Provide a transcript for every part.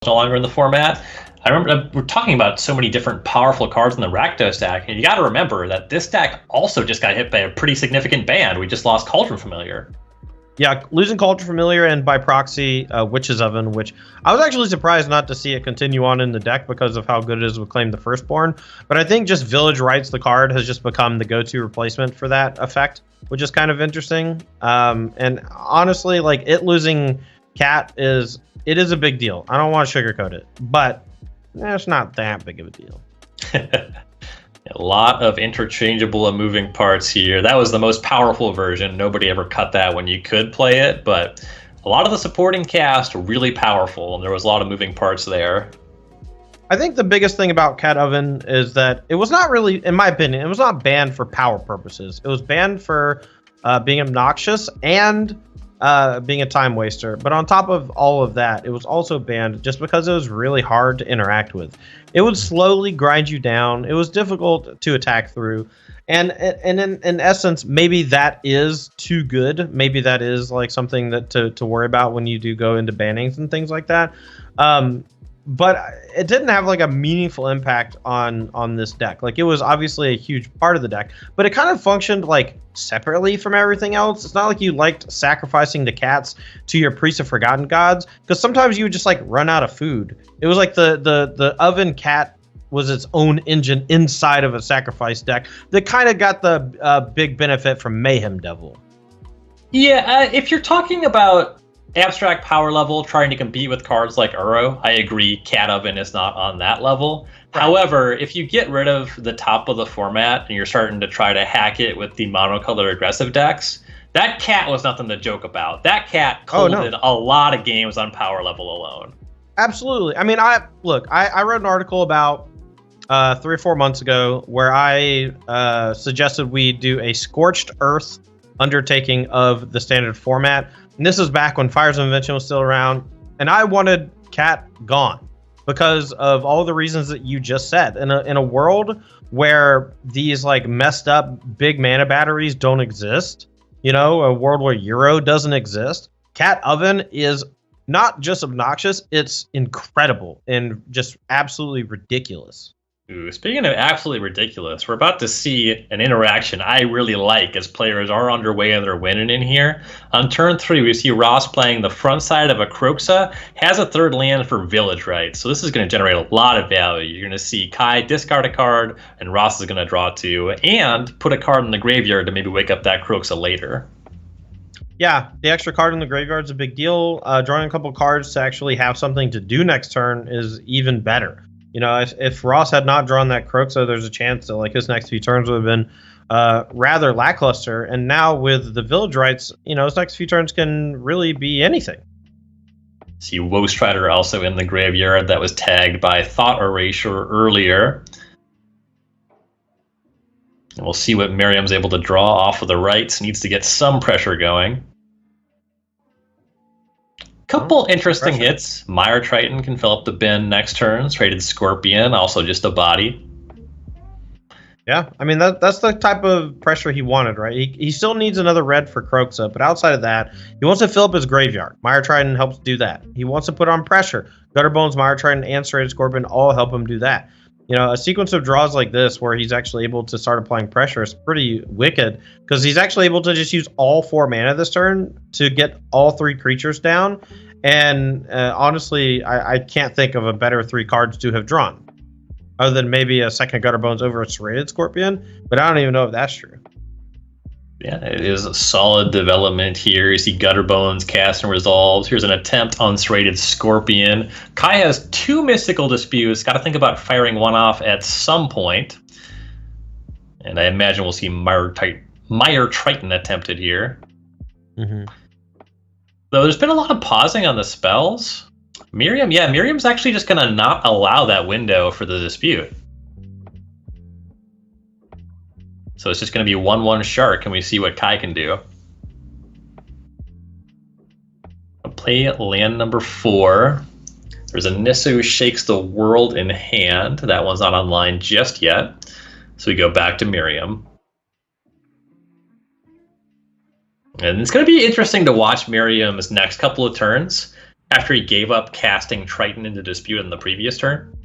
no longer in the format. I remember we're talking about so many different powerful cards in the Rakdos deck, and you got to remember that this deck also just got hit by a pretty significant ban. We just lost Cauldron Familiar. Yeah, losing Cauldron Familiar and by proxy Witch's Oven, which I was actually surprised not to see it continue on in the deck because of how good it is with Claim the Firstborn. But I think just Village Rites, the card, has just become the go-to replacement for that effect, which is kind of interesting. And honestly, like, it losing Cat is a big deal. I don't want to sugarcoat it, but it's not that big of a deal. A lot of interchangeable and moving parts here. That was the most powerful version. Nobody ever cut that when you could play it, but a lot of the supporting cast were really powerful, and there was a lot of moving parts there. I think the biggest thing about Cat Oven is that it was not really, in my opinion, it was not banned for power purposes. It was banned for being obnoxious and being a time waster. But on top of all of that, it was also banned just because it was really hard to interact with. It would slowly grind you down. It was difficult to attack through. And in essence, maybe that is too good. Maybe that is like something that to worry about when you do go into bannings and things like that. But it didn't have like a meaningful impact on this deck. Like, it was obviously a huge part of the deck, but it kind of functioned like separately from everything else. It's not like you liked sacrificing the cats to your Priest of Forgotten Gods, because sometimes you would just like run out of food. It was like the oven cat was its own engine inside of a sacrifice deck that kind of got the big benefit from Mayhem Devil. Yeah, if you're talking about abstract power level trying to compete with cards like Uro, I agree Cat Oven is not on that level. Right. However, if you get rid of the top of the format and you're starting to try to hack it with the monocolor aggressive decks, that cat was nothing to joke about. That cat colded a lot of games on power level alone. Absolutely. I mean, I wrote an article about 3 or 4 months ago where I suggested we do a Scorched Earth undertaking of the standard format. And this is back when Fires of Invention was still around, and I wanted Cat gone because of all the reasons that you just said. In a world where these like messed up big mana batteries don't exist, you know, a world where Uro doesn't exist, Cat Oven is not just obnoxious, it's incredible and just absolutely ridiculous. Ooh, speaking of absolutely ridiculous, we're about to see an interaction I really like as players are underway and they're winning in here. On turn 3, we see Ross playing the front side of a Kroxa, has a third land for Village Rites. So this is going to generate a lot of value. You're going to see Kai discard a card, and Ross is going to draw 2, and put a card in the graveyard to maybe wake up that Kroxa later. Yeah, the extra card in the graveyard is a big deal. Drawing a couple cards to actually have something to do next turn is even better. You know, if Ross had not drawn that Kroxa, there's a chance that like his next few turns would have been rather lackluster. And now with the Village Rites, you know, his next few turns can really be anything. See Woe Strider also in the graveyard that was tagged by Thought Erasure earlier. And we'll see what Merriam's able to draw off of the rights. Needs to get some pressure going. Couple interesting hits. Mire Triton can fill up the bin next turn. Traded Scorpion, also just a body. Yeah, I mean, that's the type of pressure he wanted, right? He still needs another red for Kroxa, but outside of that, he wants to fill up his graveyard. Mire Triton helps do that. He wants to put on pressure. Gutterbones, Mire Triton, and Serrated Scorpion all help him do that. You know, a sequence of draws like this where he's actually able to start applying pressure is pretty wicked, because he's actually able to just use all 4 mana this turn to get all 3 creatures down. And honestly, I can't think of a better 3 cards to have drawn, other than maybe a second Gutterbones over a Serrated Scorpion, but I don't even know if that's true. Yeah, it is a solid development here. You see Gutterbones cast and resolves. Here's an attempt on Serrated Scorpion. Kai has 2 Mystical Disputes. Got to think about firing one off at some point. And I imagine we'll see Mire Triton attempted here. Mm-hmm. Though there's been a lot of pausing on the spells. Merriam's actually just going to not allow that window for the dispute. So it's just going to be 1/1 Shark, and we see what Kai can do. I'll play land number 4. There's a Nissa who shakes the world in hand. That one's not online just yet. So we go back to Merriam. And it's going to be interesting to watch Merriam's next couple of turns, after he gave up casting Triton into Dispute in the previous turn.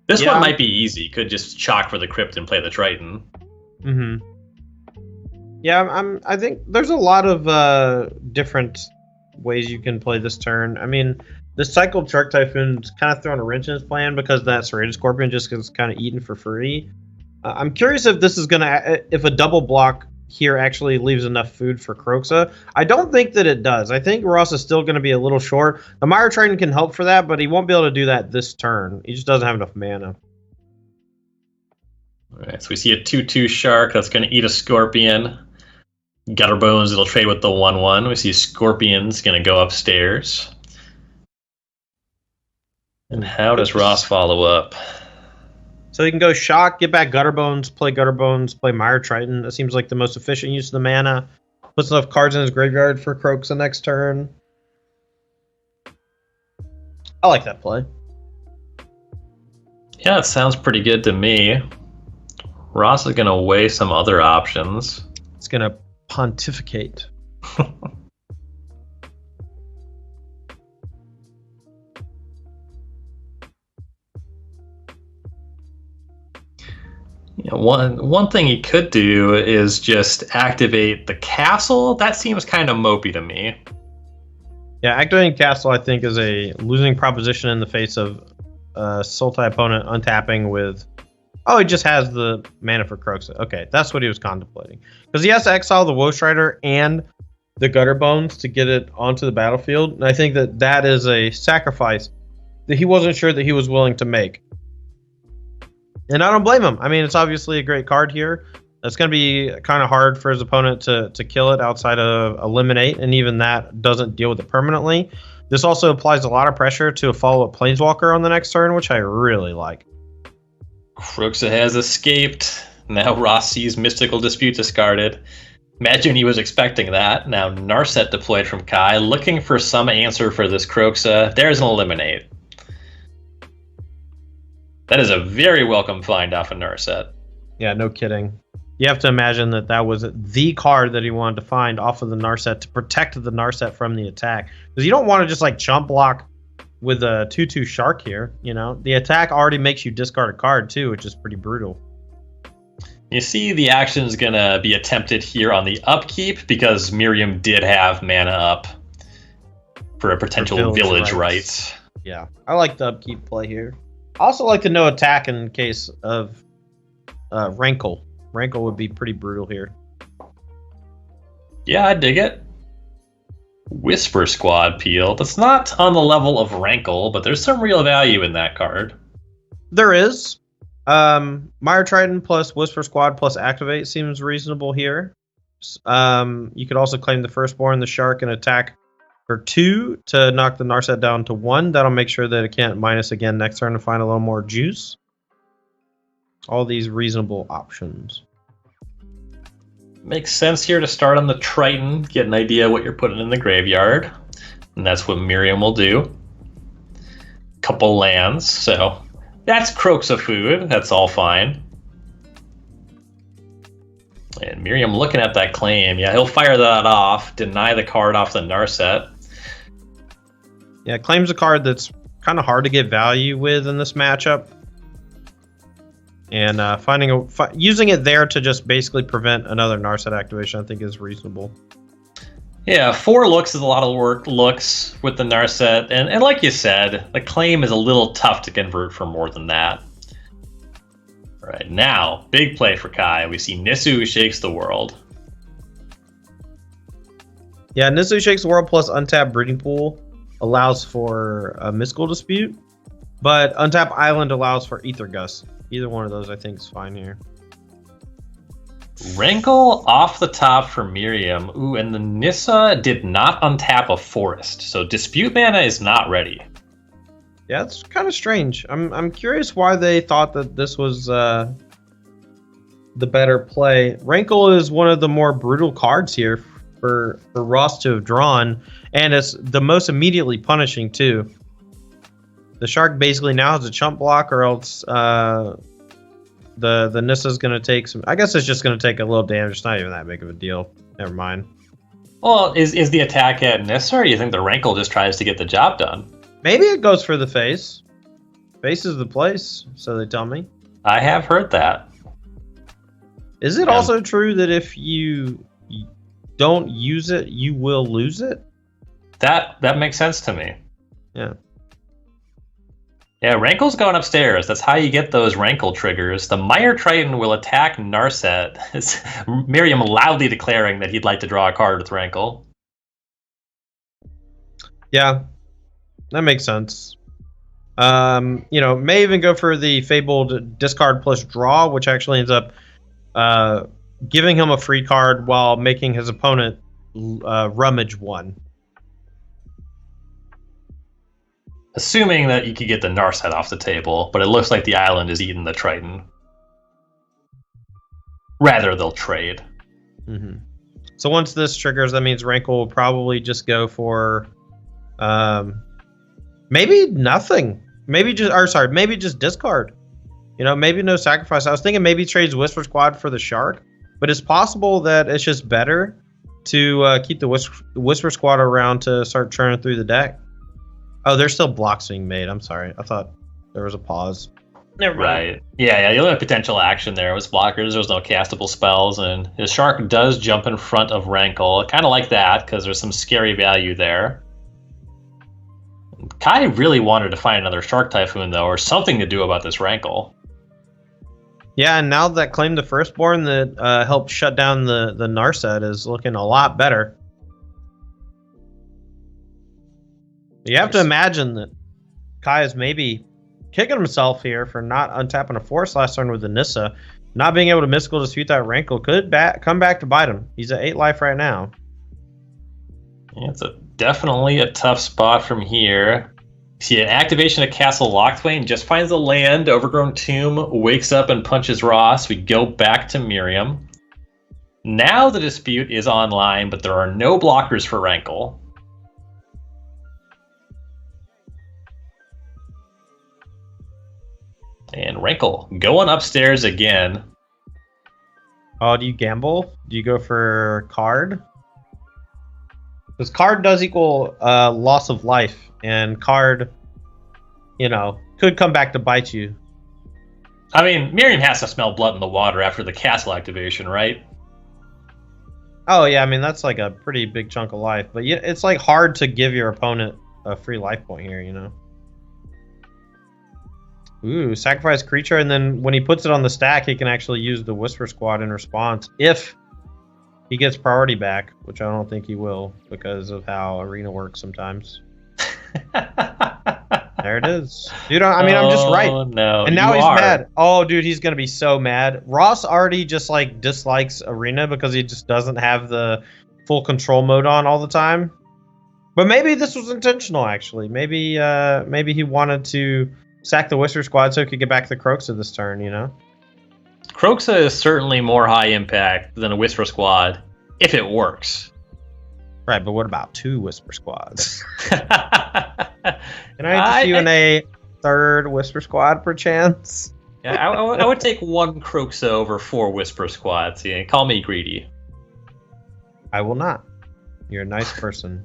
This one might be easy. Could just chalk for the Crypt and play the Triton. Mm-hmm. Yeah, I think there's a lot of different ways you can play this turn. I mean, the cycled Shark Typhoon's kind of throwing a wrench in his plan because that Serrated Scorpion just gets kind of eaten for free. I'm curious if this is if a double block here actually leaves enough food for Kroxa. I don't think that it does. I think Ross is still going to be a little short. The Mire Triton can help for that, but he won't be able to do that this turn. He just doesn't have enough mana. All right, so we see a 2/2 Shark that's going to eat a Scorpion. Gutterbones, it'll trade with the 1/1. We see Scorpion's going to go upstairs. And how does Ross follow up? So he can go Shock, get back Gutterbones, play Mire Triton. That seems like the most efficient use of the mana. Puts enough cards in his graveyard for Kroxa next turn. I like that play. Yeah, it sounds pretty good to me. Ross is going to weigh some other options. It's going to pontificate. Yeah, one thing he could do is just activate the castle. That seems kind of mopey to me. Yeah, activating castle I think is a losing proposition in the face of Sultai opponent untapping with... Oh, he just has the mana for Kroxa. Okay, that's what he was contemplating. Because he has to exile the Woe Strider and the Gutterbones to get it onto the battlefield. And I think that is a sacrifice that he wasn't sure that he was willing to make. And I don't blame him. I mean, it's obviously a great card here. It's going to be kind of hard for his opponent to kill it outside of Eliminate, and even that doesn't deal with it permanently. This also applies a lot of pressure to a follow-up Planeswalker on the next turn, which I really like. Kroxa has escaped. Now Ross sees Mystical Dispute discarded. Imagine he was expecting that. Now Narset deployed from Kai, looking for some answer for this Kroxa. There's an Eliminate. That is a very welcome find off of Narset. Yeah, no kidding. You have to imagine that was the card that he wanted to find off of the Narset to protect the Narset from the attack. Because you don't want to just like chump block with a 2/2 Shark here. You know, the attack already makes you discard a card too, which is pretty brutal. You see the action is going to be attempted here on the upkeep because Merriam did have mana up for a potential village rights. Yeah, I like the upkeep play here. I also like to no attack in case of Rankle. Rankle would be pretty brutal here. Yeah, I dig it. Whisper Squad Peel. That's not on the level of Rankle, but there's some real value in that card. There is. Mire Triton plus Whisper Squad plus Activate seems reasonable here. You could also claim the Firstborn, the Shark, and attack for 2 to knock the Narset down to 1. That'll make sure that it can't minus again next turn to find a little more juice. All these reasonable options. Makes sense here to start on the Triton, get an idea what you're putting in the graveyard. And that's what Merriam will do. Couple lands, so that's Kroxa food. That's all fine. And Merriam looking at that claim. Yeah, he'll fire that off, deny the card off the Narset. Yeah, claim's a card that's kind of hard to get value with in this matchup. And using it there to just basically prevent another Narset activation, I think is reasonable. Yeah, 4 looks is a lot of looks with the Narset. And like you said, the claim is a little tough to convert for more than that. All right, now, big play for Kai. We see Nisu Shakes the World. Yeah, Nisu Shakes the World plus Untapped Breeding Pool allows for a Mystical Dispute, but Untapped Island allows for Ether Gust. Either one of those I think is fine here. Rankle off the top for Merriam. Ooh, and the Nissa did not untap a forest, so Dispute mana is not ready. Yeah, it's kind of strange. I'm curious why they thought that this was the better play. Rankle is one of the more brutal cards here for Ross to have drawn, and it's the most immediately punishing too. The Shark basically now has a chump block, or else the Nissa's going to take some... I guess it's just going to take a little damage. It's not even that big of a deal. Never mind. Well, is the attack at Nissa, or do you think the Rankle just tries to get the job done? Maybe it goes for the face. Face is the place, so they tell me. I have heard that. Is it also true that if you don't use it, you will lose it? That makes sense to me. Yeah. Yeah, Rankle's going upstairs. That's how you get those Rankle triggers. The Meyer Triton will attack Narset. Merriam loudly declaring that he'd like to draw a card with Rankle. Yeah, that makes sense. May even go for the fabled discard plus draw, which actually ends up giving him a free card while making his opponent rummage one. Assuming that you could get the Narset off the table, but it looks like the island is eating the Triton. Rather, they'll trade. Mm-hmm. So once this triggers, that means Rankle will probably just go for maybe nothing. Maybe just discard. Maybe no sacrifice. I was thinking maybe trades Whisper Squad for the Shark, but it's possible that it's just better to keep the Whisper Squad around to start churning through the deck. Oh, there's still blocks being made. I'm sorry. I thought there was a pause. Never mind. Right. Yeah, the only potential action there was blockers. There was no castable spells, and the Shark does jump in front of Rankle. Kind of like that, because there's some scary value there. Kai really wanted to find another Shark Typhoon, though, or something to do about this Rankle. Yeah, and now that Claim the Firstborn that helped shut down the Narset is looking a lot better. You have to imagine that Kai is maybe kicking himself here for not untapping a force last turn with the Nissa. Not being able to Mystical Dispute that Rankle could come back to bite him. He's at 8 life right now. Yeah, it's definitely a tough spot from here. See, an activation of Castle Lochthwain just finds a land. Overgrown Tomb wakes up and punches Ross. We go back to Merriam. Now the dispute is online, but there are no blockers for Rankle. And Rankle going upstairs again. Oh, do you gamble? Do you go for card? Because card does equal loss of life, and card, could come back to bite you. I mean, Merriam has to smell blood in the water after the castle activation, right? Oh yeah, I mean that's like a pretty big chunk of life, but yeah, it's like hard to give your opponent a free life point here, Ooh, sacrifice creature, and then when he puts it on the stack, he can actually use the Whisper Squad in response if he gets priority back, which I don't think he will because of how Arena works sometimes. There it is. Dude, I'm just right. No, and now he's mad. Oh, dude, he's going to be so mad. Ross already just dislikes Arena because he just doesn't have the full control mode on all the time. But maybe this was intentional, actually. Maybe he wanted to sack the Whisper Squad so he could get back to Croxa this turn, Croxa is certainly more high impact than a Whisper Squad, if it works. Right, but what about 2 Whisper Squads? Can I see you in a 3rd Whisper Squad, perchance? Yeah, I would take 1 Croxa over 4 Whisper Squads. Yeah, call me greedy. I will not. You're a nice person.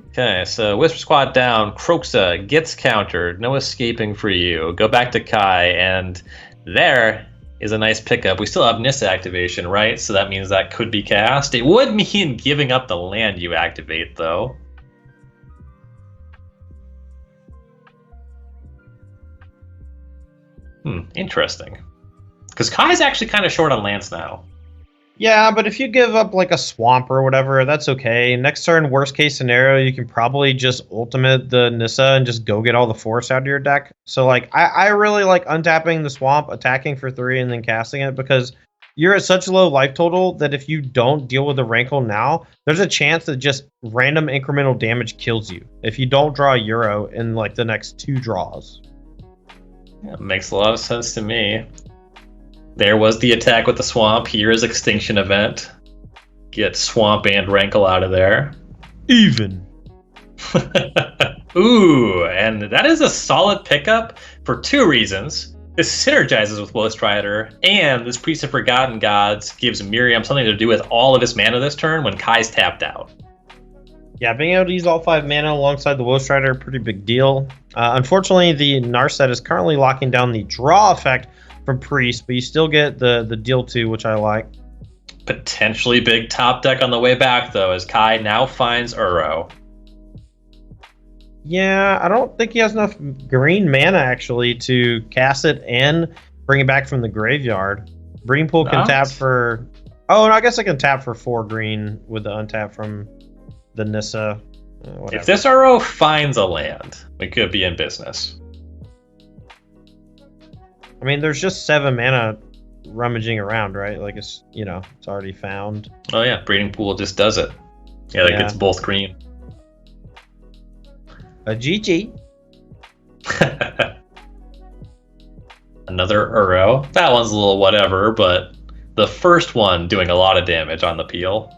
Okay, so Whisper Squad down. Croxa gets countered. No escaping for you. Go back to Kai, and there is a nice pickup. We still have Nissa activation, right? So that means that could be cast. It would mean giving up the land you activate, though. Interesting. Because Kai's actually kind of short on lands now. Yeah, but if you give up a swamp or whatever, that's okay. Next turn, worst case scenario, you can probably just ultimate the Nissa and just go get all the force out of your deck. So I really like untapping the swamp, attacking for 3, and then casting it because you're at such a low life total that if you don't deal with the Rankle now, there's a chance that just random incremental damage kills you if you don't draw a Euro in the next 2 draws. Yeah, makes a lot of sense to me. There was the attack with the swamp. Here is Extinction Event. Get swamp and Rankle out of there. Even. Ooh, and that is a solid pickup for 2 reasons. This synergizes with Woe Strider, and this Priest of Forgotten Gods gives Merriam something to do with all of his mana this turn when Kai's tapped out. Yeah, being able to use all 5 mana alongside the Woe Strider, pretty big deal. Unfortunately, the Narset is currently locking down the draw effect from Priest, but you still get the deal 2, which I like. Potentially big top deck on the way back, though, as Kai now finds Uro. Yeah, I don't think he has enough green mana, actually, to cast it and bring it back from the graveyard. Breeding Pool can tap for... Oh, no, I guess I can tap for 4 green with the untap from the Nissa. If this Uro finds a land, we could be in business. I mean, there's just 7 mana rummaging around, right? Like, it's, you know, it's already found. Oh, yeah, Breeding Pool just does it. Yeah, like it's both green. A GG. Another Uro. That one's a little whatever, but the first one doing a lot of damage on the peel.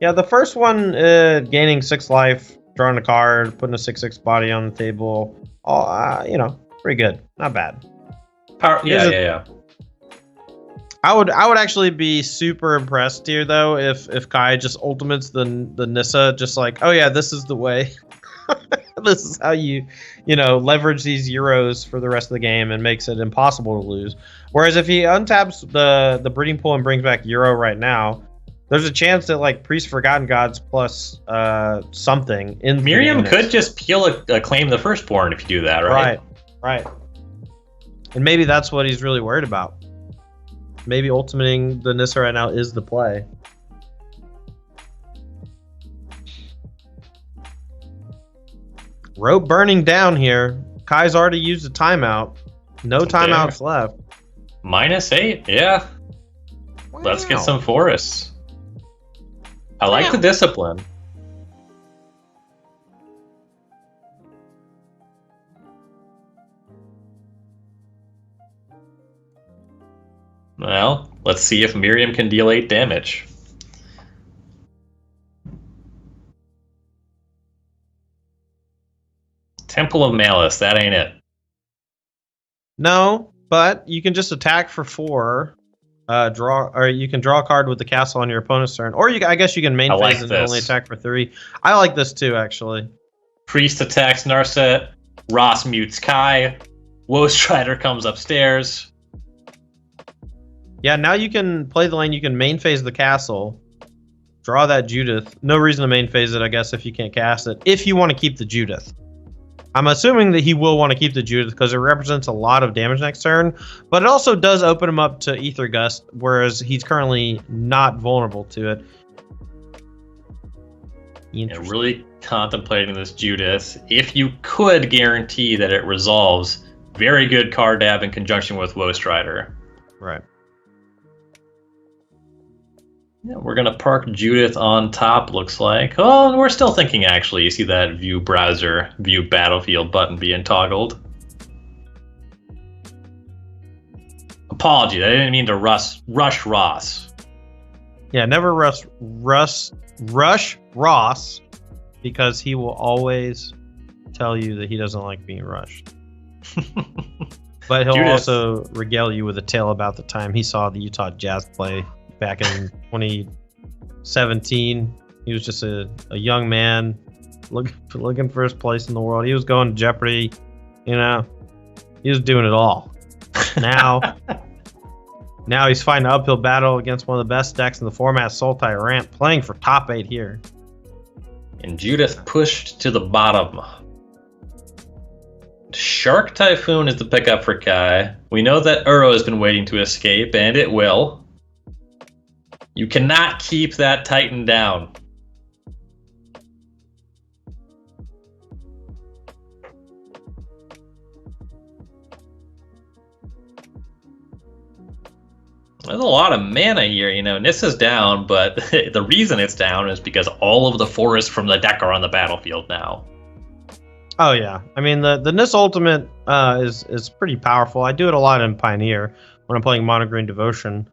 Yeah, the first one gaining 6 life, drawing a card, putting a 6/6 body on the table. All you know, pretty good. Not bad. Yeah. I would actually be super impressed here though if Kai just ultimates the Nissa, just like, oh yeah, this is the way. This is how you leverage these Euros for the rest of the game and makes it impossible to lose. Whereas if he untaps the Breeding Pool and brings back Euro right now, there's a chance that like Priest Forgotten Gods plus something in Merriam could just peel a Claim the Firstborn if you do that, right? Right. And maybe that's what he's really worried about. Maybe ultimating the Nissa right now is the play. Rope burning down here. Kai's already used a timeout. No timeouts left. -8, yeah. Wow. Let's get some forests. I like the discipline. Well, let's see if Merriam can deal 8 damage. Temple of Malice, that ain't it. No, but you can just attack for 4. You can draw a card with the castle on your opponent's turn. Or I guess you can main phase and only attack for 3. I like this too, actually. Priest attacks Narset. Ross mutes Kai. Woe Strider comes upstairs. Yeah, now you can play the lane. You can main phase the castle. Draw that Judith. No reason to main phase it, I guess, if you can't cast it. If you want to keep the Judith. I'm assuming that he will want to keep the Judith because it represents a lot of damage next turn, but it also does open him up to Ether Gust, whereas he's currently not vulnerable to it. Yeah, really contemplating this Judith. If you could guarantee that it resolves, very good card to have in conjunction with Woe Strider. Right. Yeah, we're going to park Judith on top, looks like. Oh, we're still thinking, actually. You see that View Browser, View Battlefield button being toggled. Apologies, I didn't mean to rush Ross. Yeah, never rush Ross, because he will always tell you that he doesn't like being rushed. But he'll also regale you with a tale about the time he saw the Utah Jazz play back in 2017. He was just a young man looking for his place in the world. He was going to Jeopardy, he was doing it all. Now he's fighting an uphill battle against one of the best decks in the format, Sultai Ramp, playing for top 8 here. And Judith pushed to the bottom. Shark Typhoon is the pickup for Kai. We know that Uro has been waiting to escape, and it will. You cannot keep that Titan down. There's a lot of mana here, Nissa's down, but the reason it's down is because all of the forests from the deck are on the battlefield now. Oh yeah, I mean the Nissa ultimate is pretty powerful. I do it a lot in Pioneer when I'm playing Mono Green Devotion.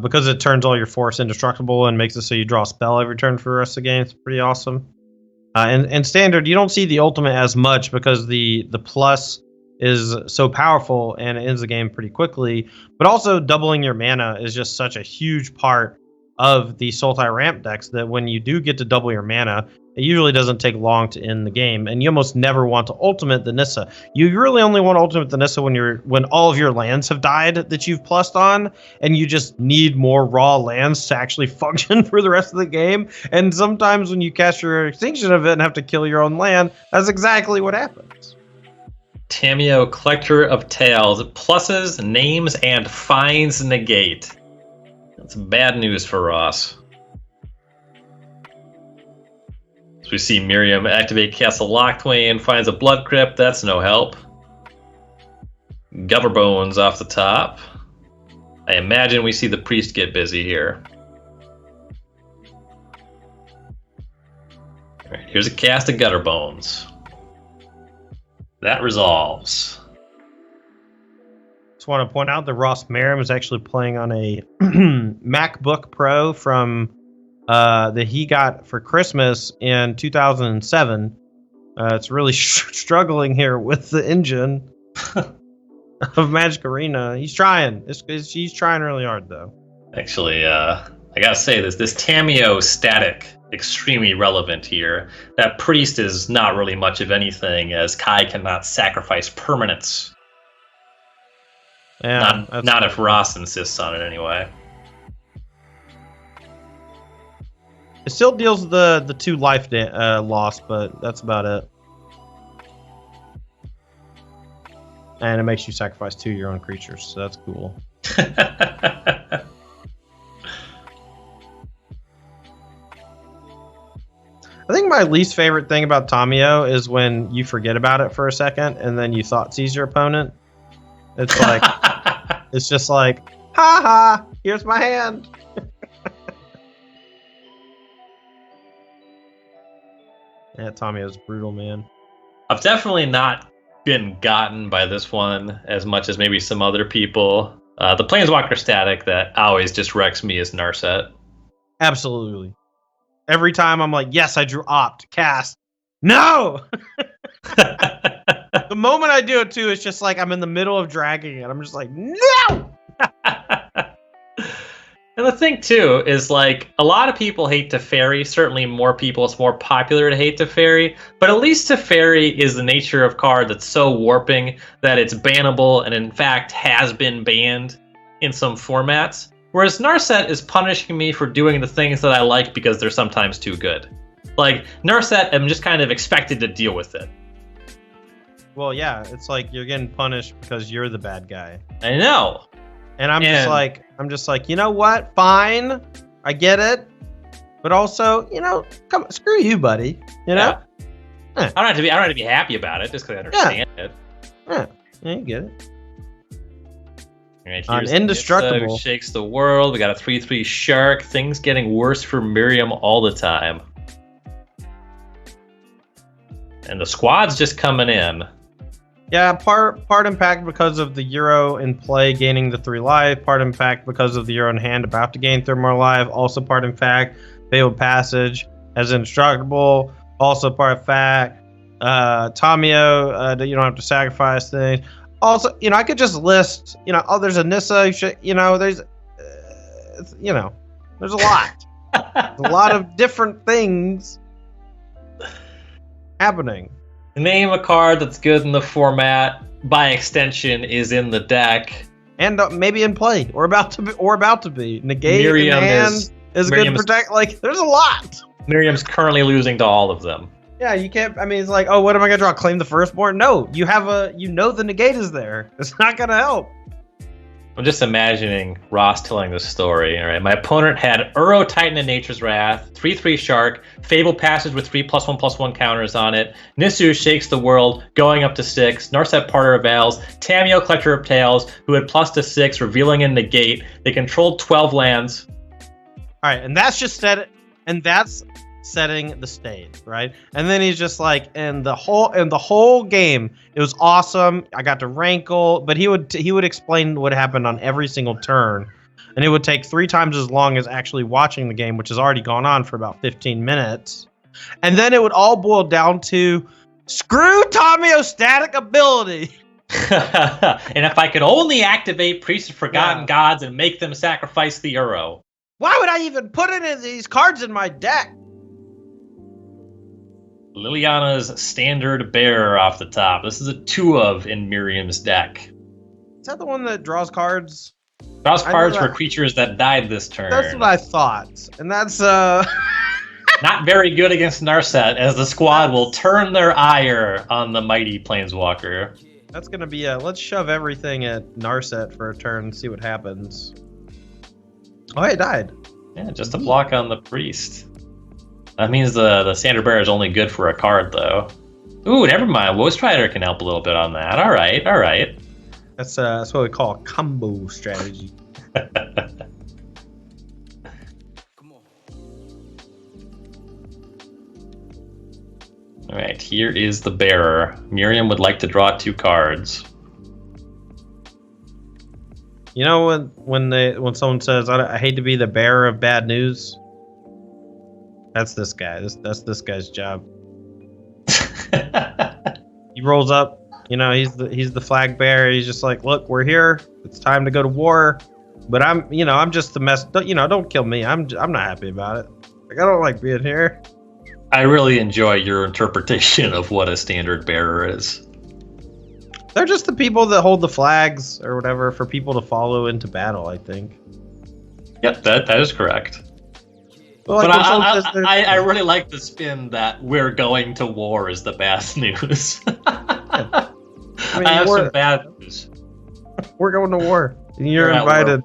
Because it turns all your forests indestructible and makes it so you draw a spell every turn for the rest of the game. It's pretty awesome. And Standard, you don't see the ultimate as much because the plus is so powerful and it ends the game pretty quickly. But also doubling your mana is just such a huge part of the Sultai ramp decks that when you do get to double your mana, it usually doesn't take long to end the game, and you almost never want to ultimate the Nissa. You really only want to ultimate the Nissa when all of your lands have died that you've plussed on, and you just need more raw lands to actually function for the rest of the game. And sometimes when you cast your Extinction Event and have to kill your own land, that's exactly what happens. Tamiyo, Collector of Tales, pluses, names, and finds negate. That's bad news for Ross. So we see Merriam activate Castle Locthwain, finds a Blood Crypt, that's no help. Gutterbones off the top. I imagine we see the Priest get busy here. Alright, here's a cast of Gutterbones. That resolves. Just want to point out that Ross Merriam is actually playing on a MacBook Pro from that he got for Christmas in 2007. It's really struggling here with the engine of Magic Arena. He's trying. He's trying really hard, though. Actually, I gotta say this Tamiyo static, extremely relevant here. That Priest is not really much of anything, as Kai cannot sacrifice permanents. Yeah, not if Ross insists on it anyway. It still deals the 2 life loss, but that's about it. And it makes you sacrifice 2 of your own creatures, so that's cool. I think my least favorite thing about Tamiyo is when you forget about it for a second and then you Thoughtseize your opponent. It's like, it's just like, ha ha, here's my hand. Yeah, Tamiyo's brutal, man. I've definitely not been gotten by this one as much as maybe some other people. The Planeswalker static that always just wrecks me is Narset. Absolutely. Every time I'm like, yes, I drew Opt, cast. No! The moment I do it, too, it's just like I'm in the middle of dragging it. I'm just like, no! And the thing, too, is like a lot of people hate Teferi. Certainly more people, it's more popular to hate Teferi. But at least Teferi is the nature of card that's so warping that it's bannable and, in fact, has been banned in some formats. Whereas Narset is punishing me for doing the things that I like because they're sometimes too good. Like, Narset, I'm just kind of expected to deal with it. Well, yeah, it's like you're getting punished because you're the bad guy. I know. And I'm just like, you know what? Fine. I get it. But also, come on, screw you, buddy. You know? Yeah. I don't have to be happy about it just because I understand it. Yeah, you get it. All right, here's Indestructible. Who shakes the world. We got a 3/3 shark. Things getting worse for Merriam all the time. And the squad's just coming in. Yeah, part impact because of the Euro in play gaining the 3 life, part impact because of the Euro in hand about to gain 3 more life, also part impact, Fabled Passage as indestructible, also part fact, Tamiyo, that you don't have to sacrifice things. Also, I could just list, there's a Nissa, there's a lot. A lot of different things happening. Name a card that's good in the format, by extension is in the deck. And maybe in play, or about to be. Negate Merriam in hand is good protect. Like, there's a lot. Miriam's currently losing to all of them. Yeah, you can't. I mean, it's like, oh, what am I gonna draw? Claim the Firstborn? No, you have the negate is there. It's not gonna help. I'm just imagining Ross telling this story. All right, my opponent had Uro Titan and Nature's Wrath, 3/3 Shark, Fabled Passage with 3+1/+1 counters on it, Nissu Shakes the World, going up to 6, Narset Parter of Veils, Tamiyo Collector of Tales, who had +6, revealing a negate. They controlled 12 lands. All right, and that's just that's setting the stage, right? And then he's just like, and the whole game, it was awesome. I got to rankle, but he would explain what happened on every single turn, and it would take 3 times as long as actually watching the game, which has already gone on for about 15 minutes. And then it would all boil down to screw Tamiyo's static ability. And if I could only activate Priests of Forgotten Gods and make them sacrifice the Uro. Why would I even put any of these cards in my deck? Liliana's Standard Bearer off the top. This is a 2 of in Merriam's deck. Is that the one that draws cards? Draws cards for creatures that died this turn. That's what I thought. And that's not very good against Narset, as the squad will turn their ire on the mighty Planeswalker. That's gonna be let's shove everything at Narset for a turn and see what happens. Oh, it died. Yeah, just a block on the Priest. That means the Standard Bearer is only good for a card, though. Ooh, never mind. Woe Strider can help a little bit on that. All right. That's what we call a combo strategy. All right, here is the Bearer. Merriam would like to draw 2 cards. You know when someone says, I hate to be the bearer of bad news? That's this guy. That's this guy's job. He rolls up, he's the flag bearer. He's just like, look, we're here. It's time to go to war. But I'm just the mess. Don't kill me. I'm not happy about it. Like, I don't like being here. I really enjoy your interpretation of what a Standard Bearer is. They're just the people that hold the flags or whatever for people to follow into battle, I think. Yep, that is correct. Well, but I really like the spin that we're going to war is the bad news. I have some bad news. We're going to war. And you're invited.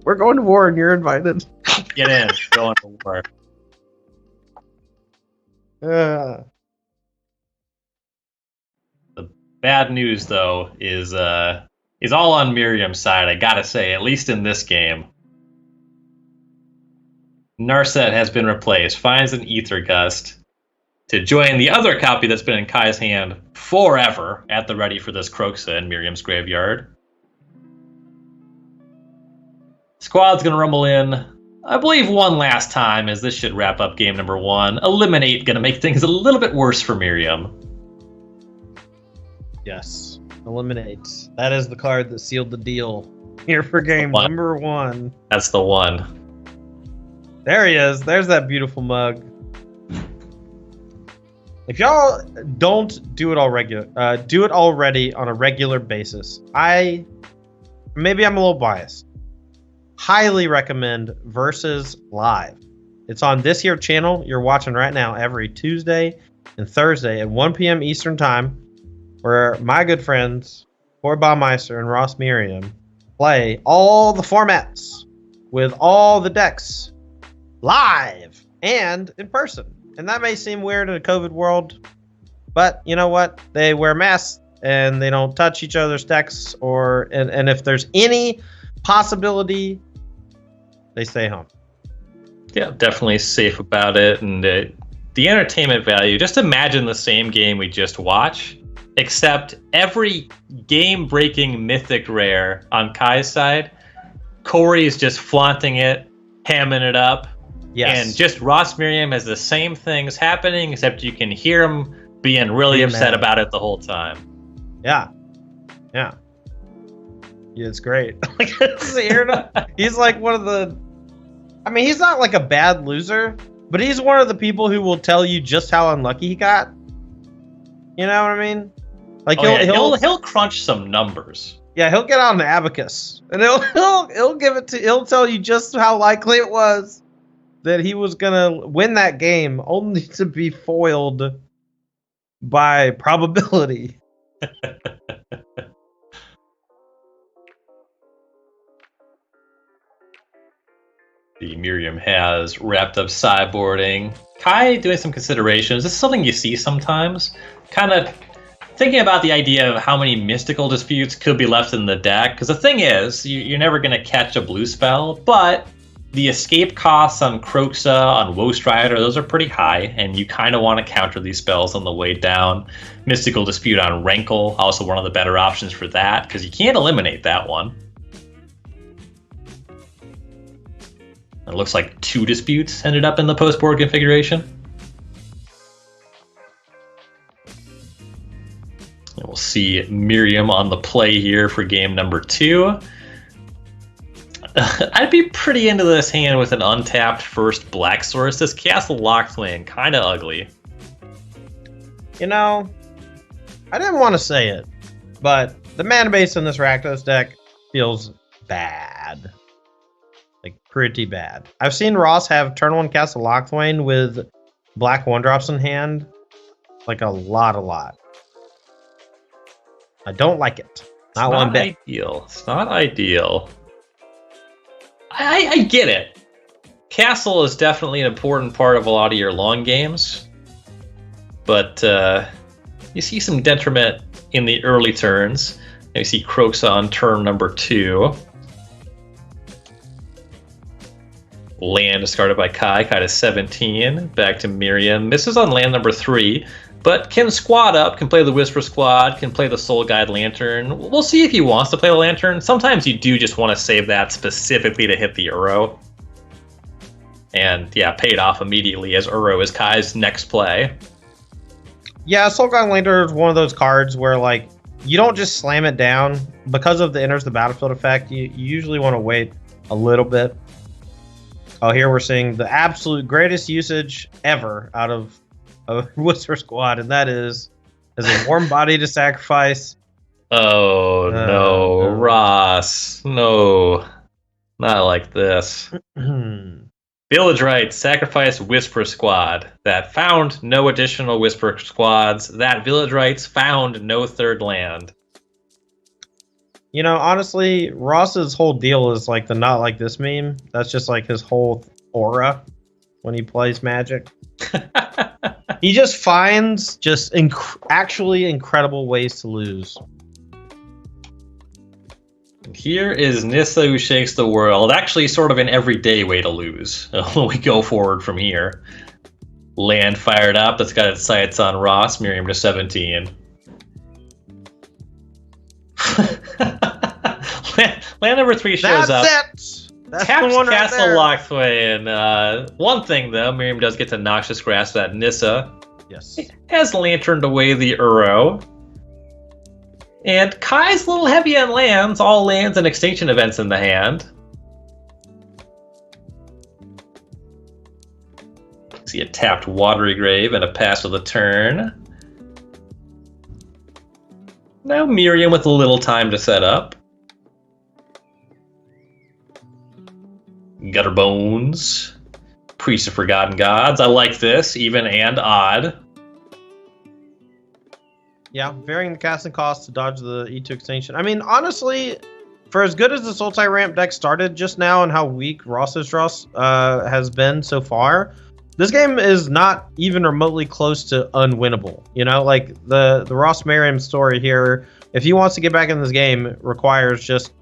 We're going to war and you're invited. Get in. Going to war. The bad news, though, is all on Merriam's side, I gotta say, at least in this game. Narset has been replaced, finds an Ether Gust to join the other copy that's been in Kai's hand forever at the ready for this Kroxa in Merriam's graveyard. Squad's gonna rumble in, I believe, one last time, as this should wrap up game number 1. Eliminate gonna make things a little bit worse for Merriam. Yes, Eliminate. That is the card that sealed the deal here for game number 1. That's the one. There he is. There's that beautiful mug. If y'all don't do it already on a regular basis, maybe I'm a little biased. Highly recommend Versus Live. It's on this here channel you're watching right now every Tuesday and Thursday at 1 p.m. Eastern Time, where my good friends, Corey Baumeister and Ross Merriam, play all the formats with all the decks live and in person. And that may seem weird in a COVID world, but you know what? They wear masks and they don't touch each other's decks, and if there's any possibility, they stay home. Yeah, definitely safe about it. And the entertainment value, just imagine the same game we just watched, except every game-breaking mythic rare on Kai's side, Corey is just flaunting it, hamming it up. Yes. And just Ross Merriam has the same things happening, except you can hear him being really upset about it the whole time. Yeah. It's great. He's like one of the... I mean, he's not like a bad loser, but he's one of the people who will tell you just how unlucky he got. You know what I mean? Like he'll crunch some numbers. Yeah, he'll get out an abacus and he'll tell you just how likely it was that he was gonna win that game, only to be foiled by probability. The Merriam has wrapped up sideboarding. Kai doing some considerations. This is something you see sometimes. Kind of thinking about the idea of how many mystical disputes could be left in the deck. Because the thing is, you're never going to catch a blue spell, but the escape costs on Kroxa, on Woe Strider, those are pretty high, and you kind of want to counter these spells on the way down. Mystical Dispute on Rankle, also one of the better options for that, because you can't eliminate that one. It looks like 2 disputes ended up in the post-board configuration. We'll see Merriam on the play here for game number 2. I'd be pretty into this hand with an untapped first black source. This Castle Lockthwain, kind of ugly. You know, I didn't want to say it, but the mana base in this Rakdos deck feels bad. Like, pretty bad. I've seen Ross have turn 1 Castle Lockthwain with black 1-drops in hand. Like, a lot. I don't like it. Not one bit. Ideal. It's not ideal. I get it. Castle is definitely an important part of a lot of your long games, but you see some detriment in the early turns. You see Kroxa on turn number 2. Land discarded by Kai. Kai to 17. Back to Merriam. Misses on land number 3, but can squad up, can play the Whisper Squad, can play the Soul Guide Lantern. We'll see if he wants to play the Lantern. Sometimes you do just want to save that specifically to hit the Uro. And yeah, paid off immediately as Uro is Kai's next play. Yeah, Soul Guide Lantern is one of those cards where, like, you don't just slam it down. Because of the enters the battlefield effect, you usually want to wait a little bit. Oh, here we're seeing the absolute greatest usage ever out of a Whisper Squad, and that is as a warm body to sacrifice. Oh, no, Ross. No, not like this. Village Rites, sacrifice Whisper Squad. That found no additional Whisper Squads. That Village Rites found no third land. You know, honestly, Ross's whole deal is like the not like this meme. That's just like his whole aura when he plays Magic. He just finds just actually incredible ways to lose. Here is Nissa who shakes the world. Actually, sort of an everyday way to lose when we go forward from here. Land fired up. That's got its sights on Ross. Merriam to 17. Land number 3 shows up. That's Taps the one right Castle there. Lockthwain. One thing though, Merriam does get to Noxious Grasp that Nissa. Yes. Has lanterned away the Uro. And Kai's a little heavy on lands, all lands and extinction events in the hand. See a tapped Watery Grave and a pass of the turn. Now Merriam with a little time to set up. Gutter Bones. Priest of Forgotten Gods. I like this, even and odd. Yeah, varying the casting cost to dodge the E2 extinction. I mean, honestly, for as good as the Sultai ramp deck started just now and how weak Ross's draw has been so far, this game is not even remotely close to unwinnable. You know, like the Ross Merriam story here, if he wants to get back in this game, requires just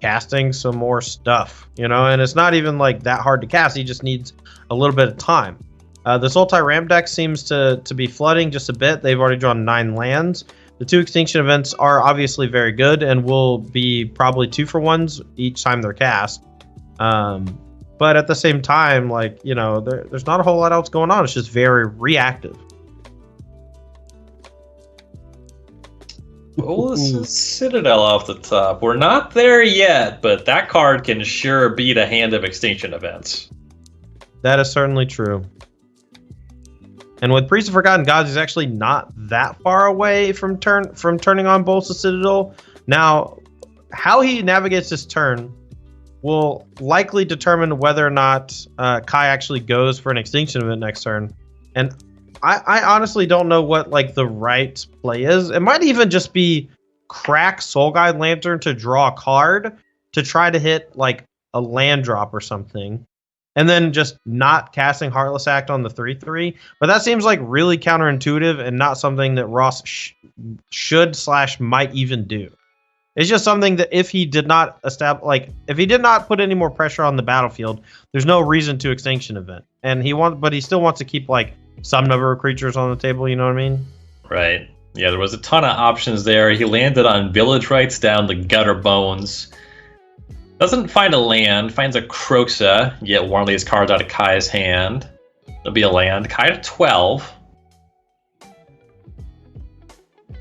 casting some more stuff, you know, and it's not even like that hard to cast. He just needs a little bit of time. The Sultai Ram deck seems to be flooding just a bit. They've already drawn 9 lands. The 2 extinction events are obviously very good and will be probably 2-for-1s each time they're cast. But at the same time, like, you know, there's not a whole lot else going on. It's just very reactive. Oh, this is Citadel off the top. We're not there yet, but that card can sure beat a hand of extinction events. That is certainly true. And with Priest of Forgotten Gods, he's actually not that far away from turning on Bolts of Citadel. Now, how he navigates this turn will likely determine whether or not Kai actually goes for an extinction event next turn. And I honestly don't know what like the right play is. It might even just be crack Soul Guide Lantern to draw a card to try to hit like a land drop or something. And then just not casting Heartless Act on the 3/3. But that seems like really counterintuitive and not something that Ross should/might even do. It's just something that if he did not if he did not put any more pressure on the battlefield, there's no reason to extinction event. And but he still wants to keep like some number of creatures on the table. You know what I mean? Right. Yeah, there was a ton of options there. He landed on Village Rites down the Gutter Bones. Doesn't find a land, finds a Kroxa, get one of these cards out of Kai's hand. There'll be a land. Kai to 12.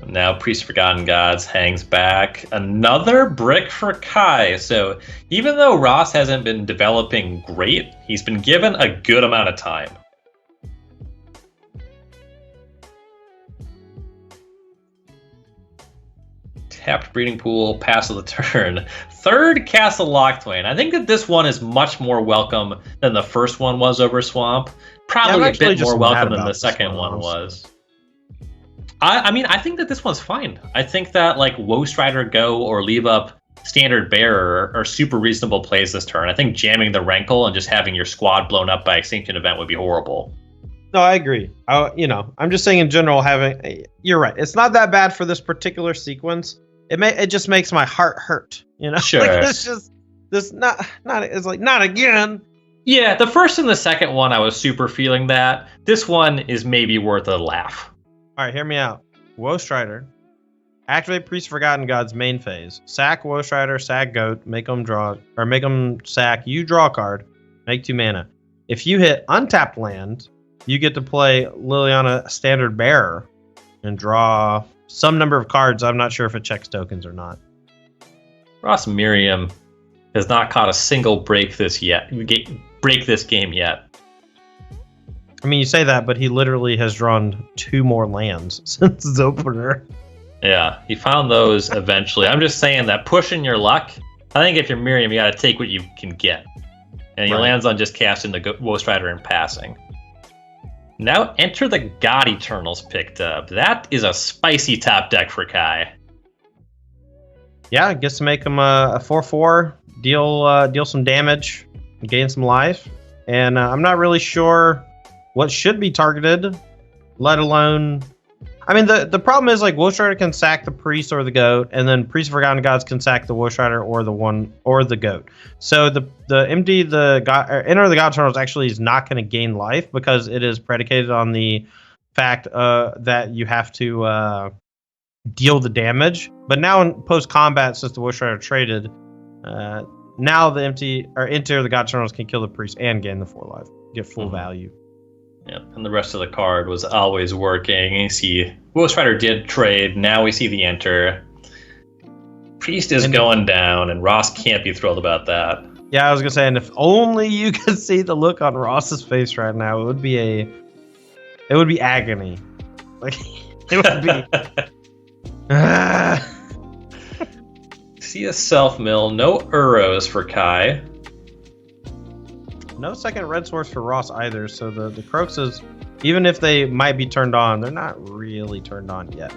Now Priest of Forgotten Gods hangs back. Another brick for Kai. So even though Ross hasn't been developing great, he's been given a good amount of time. Tapped Breeding Pool, pass of the turn. Third Castle Lochtwain. I think that this one is much more welcome than the first one was over Swamp. Probably a bit more welcome than the second one was. I mean, I think that this one's fine. I think that like Woe Strider Go or leave up Standard Bearer are super reasonable plays this turn. I think jamming the Rankle and just having your squad blown up by Extinction Event would be horrible. No, I agree. I'm just saying in general, you're right. It's not that bad for this particular sequence. It just makes my heart hurt. Sure. Like, it's just this not. It's like not again. Yeah, the first and the second one, I was super feeling that. This one is maybe worth a laugh. All right, hear me out. Woe Strider. Activate Priest of Forgotten Gods main phase. Sack Woe Strider, sack Goat, make them sack. You draw a card, make 2 mana. If you hit untapped land, you get to play Liliana Standard Bearer and draw some number of cards. I'm not sure if it checks tokens or not. Ross Merriam has not caught a single break this game yet. I mean, you say that, but he literally has drawn 2 more lands since his opener. Yeah, he found those eventually. I'm just saying that pushing your luck, I think if you're Merriam, you got to take what you can get. And he lands on just casting the Woe Strider and passing. Now enter the God Eternals picked up. That is a spicy top deck for Kai. Yeah, gets to make him a 4/4, deal some damage, gain some life. And I'm not really sure what should be targeted, let alone... I mean, the problem is, like, Woe Strider can sack the Priest or the Goat, and then Priest of Forgotten Gods can sack the Woe Strider or the Goat. So the Enter the God Eternals actually is not going to gain life because it is predicated on the fact that you have to deal the damage. But now in post-combat, since the Woe Strider traded, now the Enter the God Eternals can kill the Priest and gain the 4 life, get full value. Yeah, and the rest of the card was always working. You see, Woe Strider did trade. Now we see the Enter. Priest is going down, and Ross can't be thrilled about that. Yeah, I was gonna say, and if only you could see the look on Ross's face right now, it would be agony. Like it would be. See a self mill, no Uros for Kai. No second red source for Ross either, so the Croxes, even if they might be turned on, they're not really turned on yet.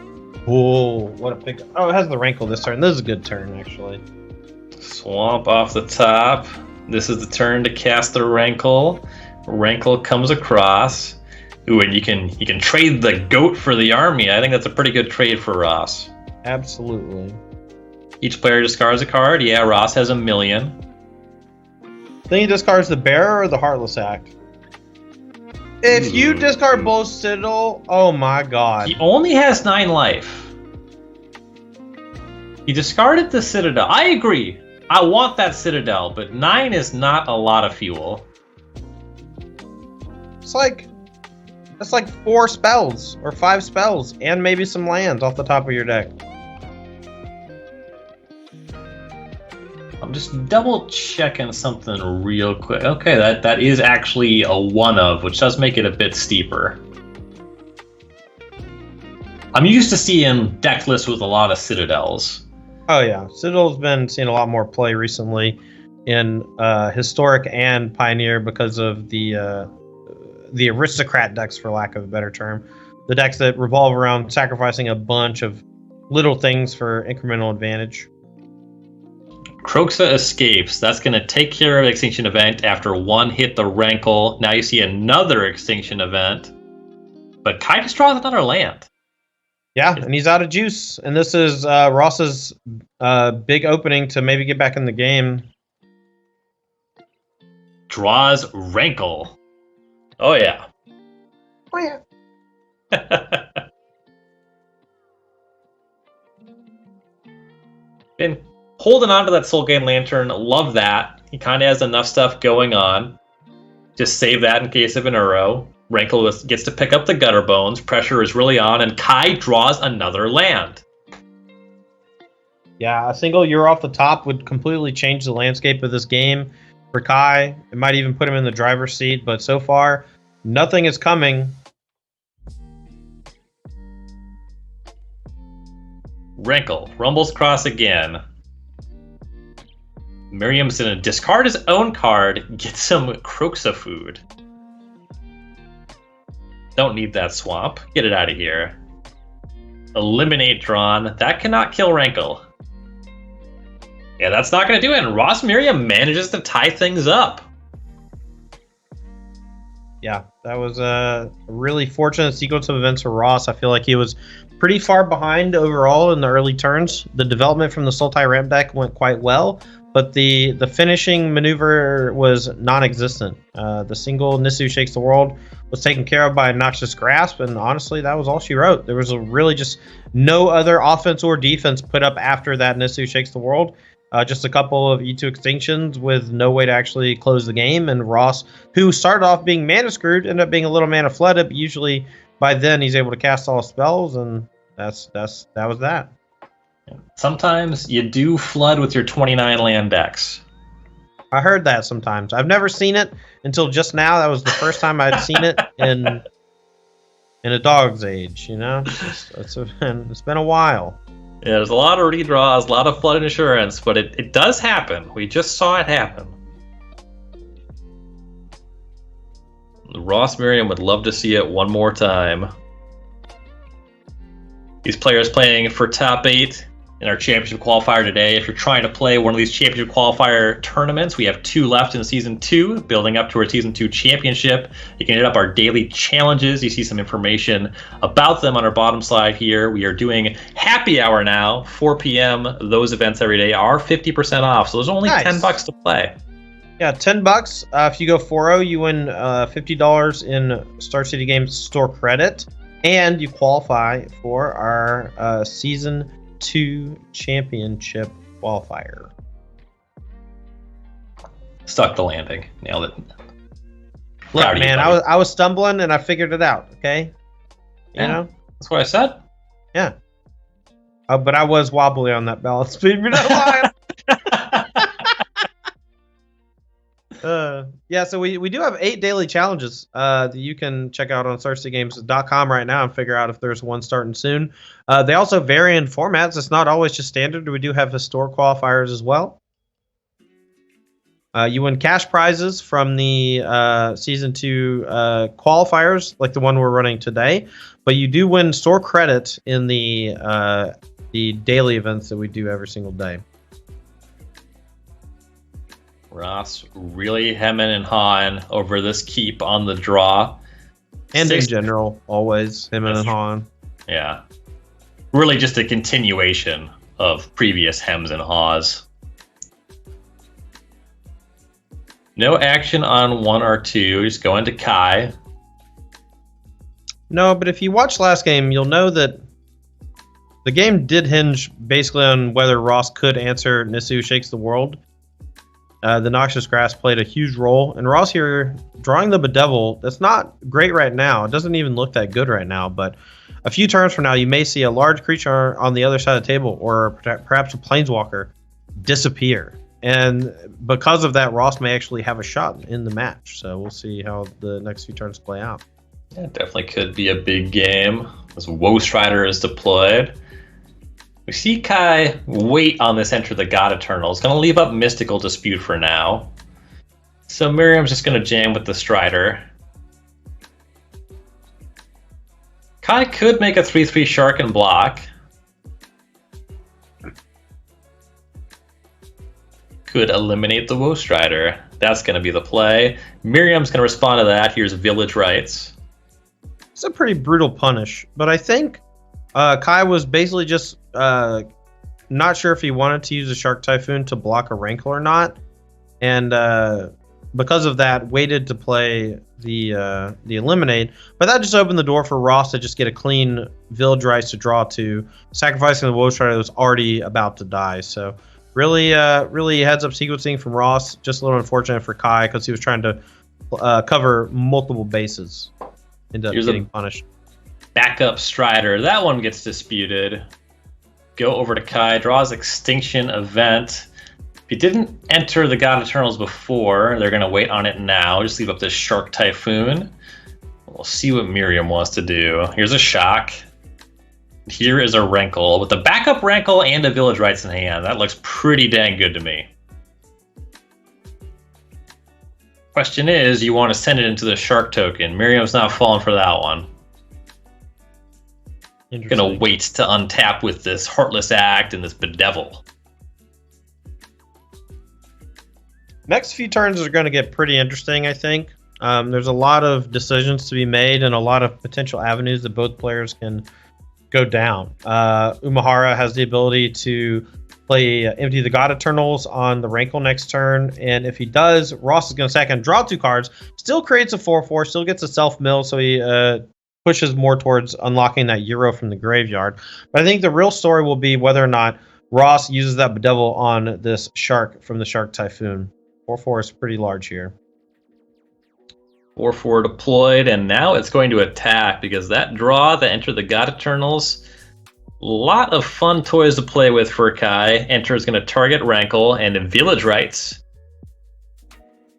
Oh, what a pick. Oh, it has the Rankle this turn. This is a good turn, actually. Swamp off the top. This is the turn to cast the Rankle. Rankle comes across. Ooh, and you can trade the Goat for the army. I think that's a pretty good trade for Ross. Absolutely. Each player discards a card. Yeah, Ross has 1 million. Then he discards the Bearer or the Heartless Act. If you discard both Citadel, oh my god. He only has 9 life. He discarded the Citadel. I agree. I want that Citadel, but 9 is not a lot of fuel. It's like 4 spells or 5 spells and maybe some lands off the top of your deck. I'm just double checking something real quick. Okay, that is actually a 1 of, which does make it a bit steeper. I'm used to seeing deck lists with a lot of Citadels. Oh yeah, Citadel's been seeing a lot more play recently in Historic and Pioneer because of the aristocrat decks, for lack of a better term. The decks that revolve around sacrificing a bunch of little things for incremental advantage. Kroxa escapes. That's going to take care of Extinction Event after 1 hit the Rankle. Now you see another Extinction Event. But Kai just draws another land. Yeah, and he's out of juice. And this is Ross's big opening to maybe get back in the game. Draws Rankle. Oh, yeah. Oh, yeah. Been holding on to that Soul Gain Lantern. Love that. He kind of has enough stuff going on. Just save that in case of an Uro. Rankle gets to pick up the Gutter Bones. Pressure is really on, and Kai draws another land. Yeah, a single Euro off the top would completely change the landscape of this game for Kai. It might even put him in the driver's seat, but so far, nothing is coming. Wrinkle rumbles across again. Merriam's gonna discard his own card, get some Croxa food. Don't need that swamp. Get it out of here. Eliminate drawn. That cannot kill Rankle. Yeah, that's not going to do it. And Ross Merriam manages to tie things up. Yeah, that was a really fortunate sequence of events for Ross. I feel like he was pretty far behind overall in the early turns. The development from the Sultai ramp deck went quite well, but the finishing maneuver was non-existent. The single Nisu Shakes the World was taken care of by Noxious Grasp, and honestly, that was all she wrote. There was really just no other offense or defense put up after that Nisu Shakes the World. Just a couple of E2 extinctions with no way to actually close the game, and Ross, who started off being mana screwed, ended up being a little mana flooded, but usually by then he's able to cast all spells, and that was that. Sometimes you do flood with your 29 land decks. I heard that sometimes. I've never seen it until just now. That was the first time I'd seen it in a dog's age, you know? It's been a while. Yeah, there's a lot of redraws, a lot of flood insurance, but it does happen. We just saw it happen. Ross Merriam would love to see it one more time. These players playing for top 8 in our championship qualifier today. If you're trying to play one of these championship qualifier tournaments, we have 2 left in season 2, building up to our season 2 championship. You can hit up our daily challenges. You see some information about them on our bottom slide here. We are doing happy hour now, 4 p.m. Those events every day are 50% off, so there's only nice. $10 to play. Yeah, $10. If you go 4-0, you win $50 in Star City Games store credit, and you qualify for our season 2 championship qualifier. Stuck the landing. Nailed it. Look, man, I was stumbling and I figured it out. Okay, you know that's what I said. Yeah, but I was wobbly on that balance beam. You know why? Yeah, so we do have 8 daily challenges that you can check out on StarCityGames.com right now and figure out if there's one starting soon. They also vary in formats. It's not always just standard. We do have historic qualifiers as well. You win cash prizes from the Season 2 qualifiers, like the one we're running today. But you do win store credit in the daily events that we do every single day. Ross really hemming and hawing over this keep on the draw. And in general, always hemming and hawing. Yeah. Really just a continuation of previous hems and haws. No action on 1 or 2. Just go into Kai. No, but if you watched last game, you'll know that the game did hinge basically on whether Ross could answer Nisu Shakes the World. The Noxious Grass played a huge role, and Ross here drawing the Bedevil. That's not great right now. It doesn't even look that good right now, but a few turns from now, you may see a large creature on the other side of the table, or perhaps a Planeswalker, disappear. And because of that, Ross may actually have a shot in the match. So we'll see how the next few turns play out. Yeah, it definitely could be a big game as Woe Strider is deployed. We see Kai wait on this Enter the God Eternal. It's going to leave up Mystical Dispute for now. So Merriam's just going to jam with the Strider. Kai could make a 3/3 Shark and block. Could eliminate the Woe Strider. That's going to be the play. Merriam's going to respond to that. Here's Village Rites. It's a pretty brutal punish, but I think Kai was basically just not sure if he wanted to use a Shark Typhoon to block a Rankle or not, and because of that, waited to play the Eliminate. But that just opened the door for Ross to just get a clean Village Rites to draw to, sacrificing the Woe Strider that was already about to die. So really heads up sequencing from Ross. Just a little unfortunate for Kai because he was trying to cover multiple bases. end up Here's getting punished. Backup Strider. That one gets disputed. Go over to Kai, draws Extinction Event. If you didn't enter the God Eternals before, they're going to wait on it now. Just leave up this Shark Typhoon. We'll see what Merriam wants to do. Here's a Shock. Here is a Rankle. With a backup Rankle and a Village Rites in hand, that looks pretty dang good to me. Question is, you want to send it into the Shark token. Merriam's not falling for that one. Gonna wait to untap with this Heartless Act and this Bedevil. Next few turns are going to get pretty interesting, I think. There's a lot of decisions to be made and a lot of potential avenues that both players can go down. Umehara has the ability to play Empty the God Eternals on the Rankle next turn, and if he does, Ross is going to sack and draw 2 cards, still creates a 4/4, still gets a self-mill, so he pushes more towards unlocking that Euro from the graveyard. But I think the real story will be whether or not Ross uses that Bedevil on this Shark from the Shark Typhoon. 4/4 is pretty large here. 4/4 deployed, and now it's going to attack because that draw that entered the God Eternals, a lot of fun toys to play with for Kai. Enter is going to target Rankle and Village Rites.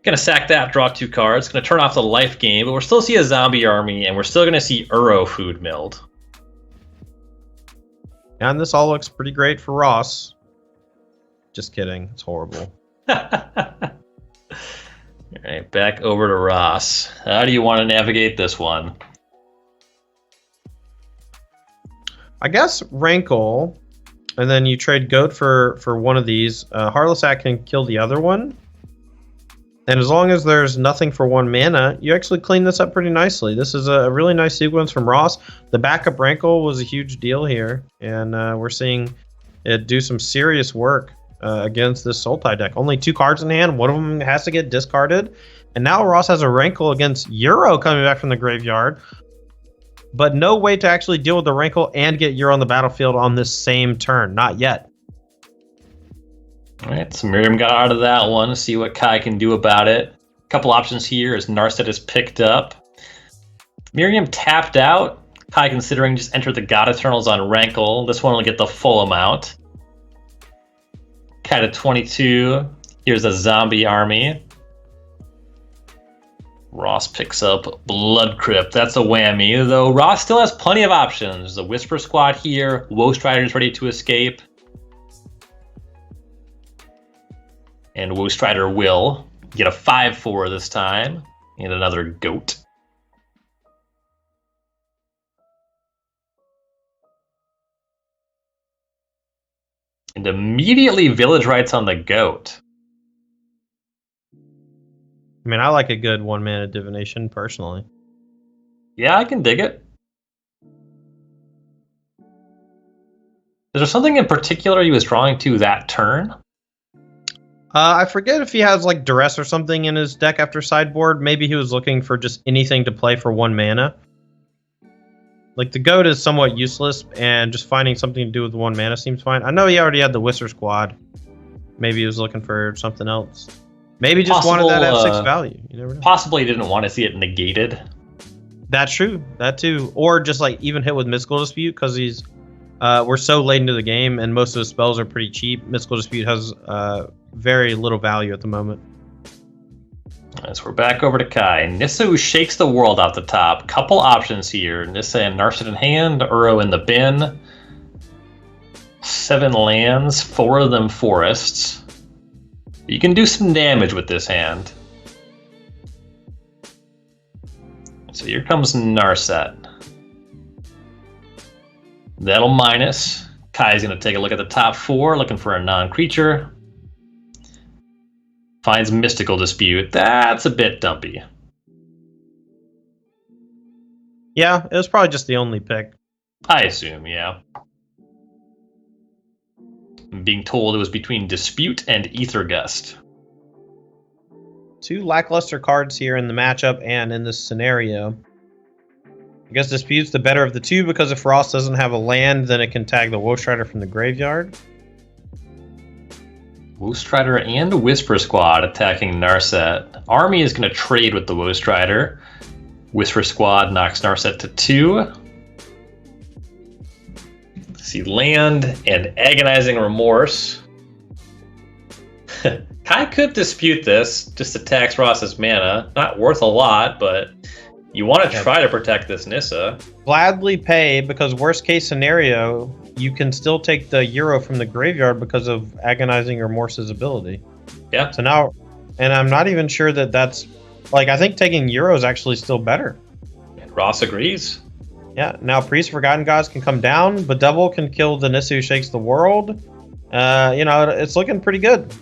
Going to sack that, draw 2 cards. Going to turn off the life gain, but we'll still see a zombie army, and we're still going to see Uro food milled. And this all looks pretty great for Ross. Just kidding. It's horrible. All right, back over to Ross. How do you want to navigate this one? I guess Rankle, and then you trade Goat for one of these. Heartless Act can kill the other one. And as long as there's nothing for 1 mana, you actually clean this up pretty nicely. This is a really nice sequence from Ross. The backup Rankle was a huge deal here, and we're seeing it do some serious work against this Sultai deck. Only 2 cards in hand. One of them has to get discarded. And now Ross has a Rankle against Euro coming back from the graveyard, but no way to actually deal with the Rankle and get Euro on the battlefield on this same turn. Not yet. All right, so Merriam got out of that one. See what Kai can do about it. A couple options here as Narset is picked up. Merriam tapped out. Kai considering just enter the God Eternals on Rankle. This one will get the full amount. Kai to 22. Here's a zombie army. Ross picks up Blood Crypt. That's a whammy, though Ross still has plenty of options. There's a Whisper Squad here. Woe Strider's ready to escape. And Woe Strider will get a 5/4 this time. And another Goat. And immediately Village Rites on the Goat. I mean, I like a good 1 mana divination personally. Yeah, I can dig it. Is there something in particular he was drawing to that turn? I forget if he has like Duress or something in his deck after sideboard. Maybe he was looking for just anything to play for 1 mana. Like the Goat is somewhat useless, and just finding something to do with 1 mana seems fine. I know he already had the Whisper Squad. Maybe he was looking for something else. Maybe just wanted that at 6 value. You never know. Possibly didn't want to see it negated. That's true. That too. Or just like even hit with Mystical Dispute because he's we're so late into the game and most of the spells are pretty cheap. Mystical Dispute has very little value at the moment. As we're back over to Kai. Nissa, who shakes the world out the top. Couple options here. Nissa and Narset in hand. Uro in the bin. 7 lands. 4 of them forests. You can do some damage with this hand. So here comes Narset. That'll minus. Kai's going to take a look at the top 4, looking for a non-creature. Finds Mystical Dispute. That's a bit dumpy. Yeah, it was probably just the only pick. I assume, yeah. I'm being told it was between Dispute and Aethergust. 2 lackluster cards here in the matchup and in this scenario. I guess Dispute's the better of the 2 because if Ross doesn't have a land, then it can tag the Woe Strider from the graveyard. Woe Strider and Whisper Squad attacking Narset. Army is going to trade with the Woe Strider. Whisper Squad knocks Narset to 2. See Land and Agonizing Remorse. Kai could dispute this, just attacks Ross's mana. Not worth a lot, but you want to try to protect this Nissa. Gladly pay, because worst case scenario, you can still take the Euro from the graveyard because of Agonizing Remorse's ability. Yeah. So now, and I'm not even sure that that's, like, I think taking Euro is actually still better. Ross agrees. Yeah, now Priest of Forgotten Gods can come down, Bedevil can kill the Nissa who shakes the world. You know, it's looking pretty good.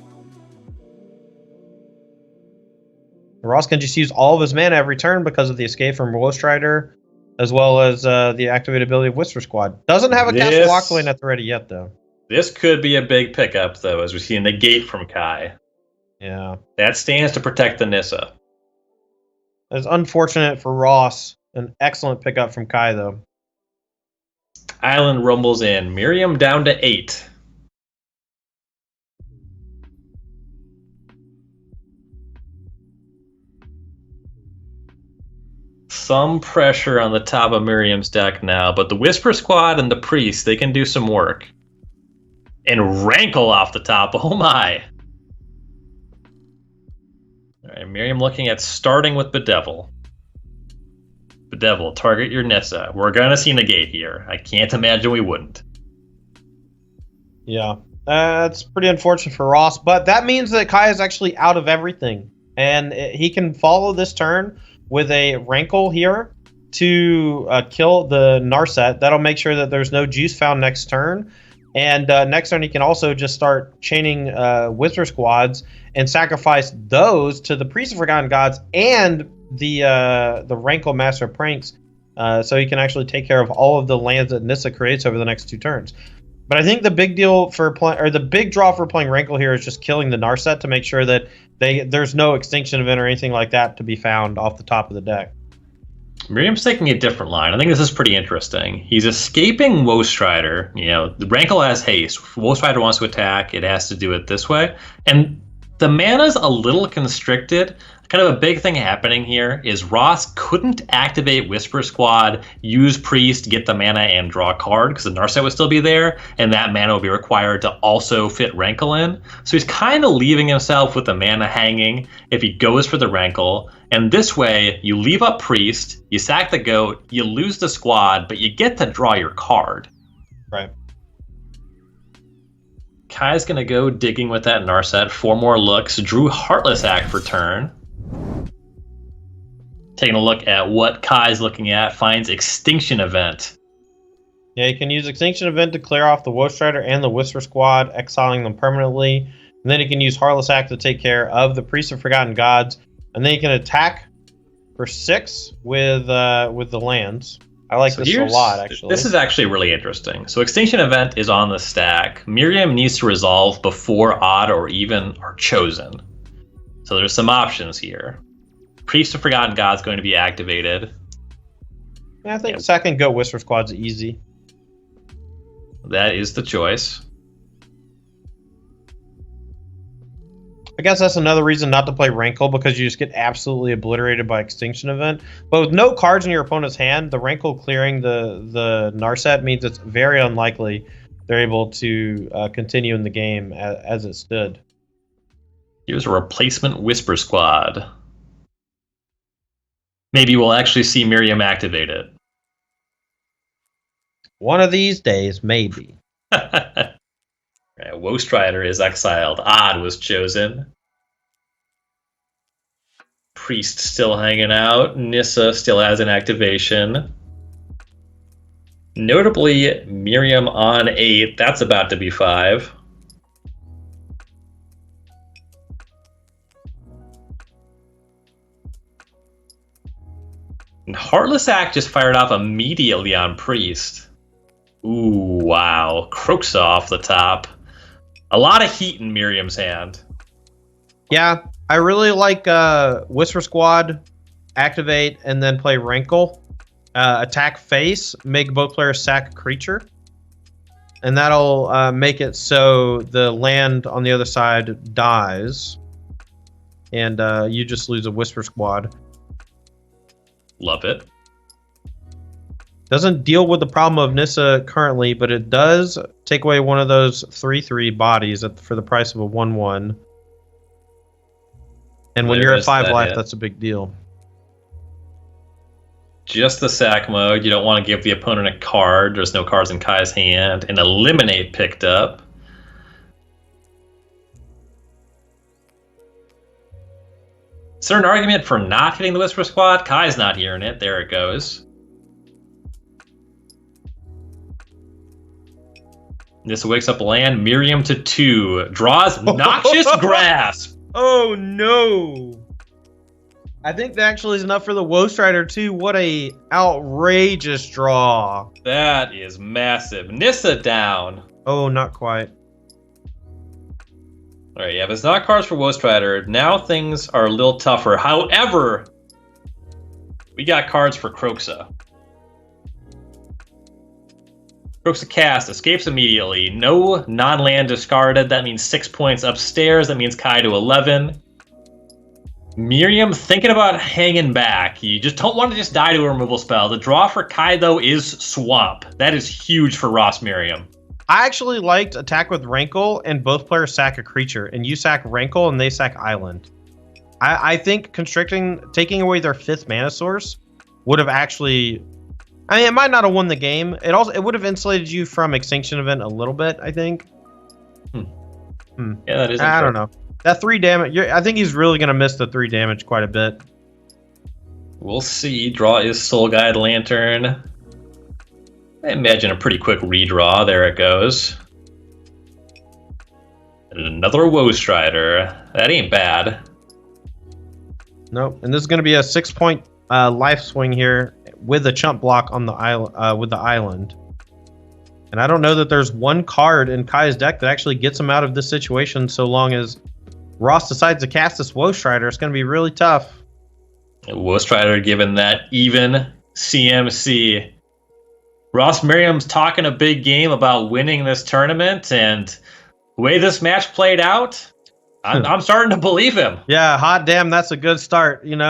Ross can just use all of his mana every turn because of the escape from Ghost Rider, as well as the activated ability of Whisper Squad. Doesn't have a Castle Lock Lane at the ready yet, though. This could be a big pickup, though, as we see a negate from Kai. Yeah. That stands to protect the Nissa. It's unfortunate for Ross. An excellent pickup from Kai, though. Island rumbles in. Merriam down to 8. Some pressure on the top of Merriam's deck now, but the Whisper Squad and the Priest, they can do some work. And Rankle off the top. Oh my. All right, Merriam looking at starting with Bedevil. Bedevil, target your Nissa. We're going to see negate here. I can't imagine we wouldn't. Yeah, that's pretty unfortunate for Ross, but that means that Kai is actually out of everything. And he can follow this turn with a Rankle here to kill the Narset. That'll make sure that there's no juice found next turn. And next turn, he can also just start chaining Whisper Squads and sacrifice those to the Priest of Forgotten Gods and the Rankle Master of Pranks, so he can actually take care of all of the lands that Nissa creates over the next 2 turns. But I think the big deal for the big draw for playing Rankle here is just killing the Narset to make sure that there's no Extinction Event or anything like that to be found off the top of the deck. Miriam's taking a different line. I think this is pretty interesting. He's escaping Ghost Rider. You know, the Rankle has haste. If Ghost Rider wants to attack, it has to do it this way. And the mana's a little constricted. Kind of a big thing happening here is Ross couldn't activate Whisper Squad, use Priest, get the mana, and draw a card because the Narset would still be there, and that mana would be required to also fit Rankle in. So he's kind of leaving himself with the mana hanging if he goes for the Rankle. And this way, you leave up Priest, you sack the Goat, you lose the Squad, but you get to draw your card. Right. Kai's going to go digging with that Narset. 4 more looks. Drew Heartless Act for turn. Taking a look at what Kai's looking at, finds Extinction Event. Yeah, you can use Extinction Event to clear off the Ghost Rider and the Whisper Squad, exiling them permanently. And then you can use Heartless Act to take care of the Priest of Forgotten Gods. And then you can attack for 6 with the lands. I like this a lot, actually. This is actually really interesting. So Extinction Event is on the stack. Merriam needs to resolve before odd or even are chosen. So there's some options here. Priest of Forgotten Gods going to be activated. Yeah, I think second Goat Whisper Squad's easy. That is the choice. I guess that's another reason not to play Rankle, because you just get absolutely obliterated by Extinction Event. But with no cards in your opponent's hand, the Rankle clearing the Narset means it's very unlikely they're able to continue in the game as it stood. Here's a replacement Whisper Squad. Maybe we'll actually see Merriam activate it. One of these days, maybe. Right, Ghost Rider is exiled. Odd was chosen. Priest still hanging out. Nissa still has an activation. Notably, Merriam on 8. That's about to be 5. And Heartless Act just fired off immediately on Priest. Ooh, wow. Croaks off the top. A lot of heat in Merriam's hand. Yeah, I really like Whisper Squad, activate, and then play Rankle. Attack face, make both players sack a creature. And that'll make it so the land on the other side dies. And you just lose a Whisper Squad. Love it. Doesn't deal with the problem of Nissa currently, but it does take away one of those 3/3 bodies for the price of a 1/1. And when you're at 5 life, that's a big deal. Just the sack mode. You don't want to give the opponent a card. There's no cards in Kai's hand. And eliminate picked up. Is there an argument for not hitting the Whisper Squad? Kai's not hearing it. There it goes. This wakes up land. Merriam to 2. Draws Noxious Grasp. Oh, no. I think that actually is enough for the Woe Strider, too. What a outrageous draw. That is massive. Nissa down. Oh, not quite. All right, yeah, if it's not cards for Woe Strider, now things are a little tougher. However, we got cards for Kroxa. Kroxa cast, escapes immediately. No non-land discarded. That means 6 points upstairs. That means Kai to 11. Merriam thinking about hanging back. You just don't want to just die to a removal spell. The draw for Kai, though, is Swamp. That is huge for Ross Merriam. I actually liked Attack with Rankle, and both players sack a creature. And you sack Rankle, and they sack Island. I think taking away their 5th mana source would have actually... I mean, it might not have won the game. It would have insulated you from Extinction Event a little bit, I think. Yeah, that is. I don't know. That 3 damage. I think he's really going to miss the 3 damage quite a bit. We'll see. Draw is Soul Guide Lantern. I imagine a pretty quick redraw. There it goes. And another Woe Strider. That ain't bad. Nope. And this is going to be a 6-point life swing here with a chump block on the island. With the island. And I don't know that there's one card in Kai's deck that actually gets him out of this situation. So long as Ross decides to cast this Woe Strider, it's going to be really tough. Woe Strider given that even CMC. Ross Merriam's talking a big game about winning this tournament, and the way this match played out, I'm starting to believe him. Yeah, hot damn, that's a good start, you know.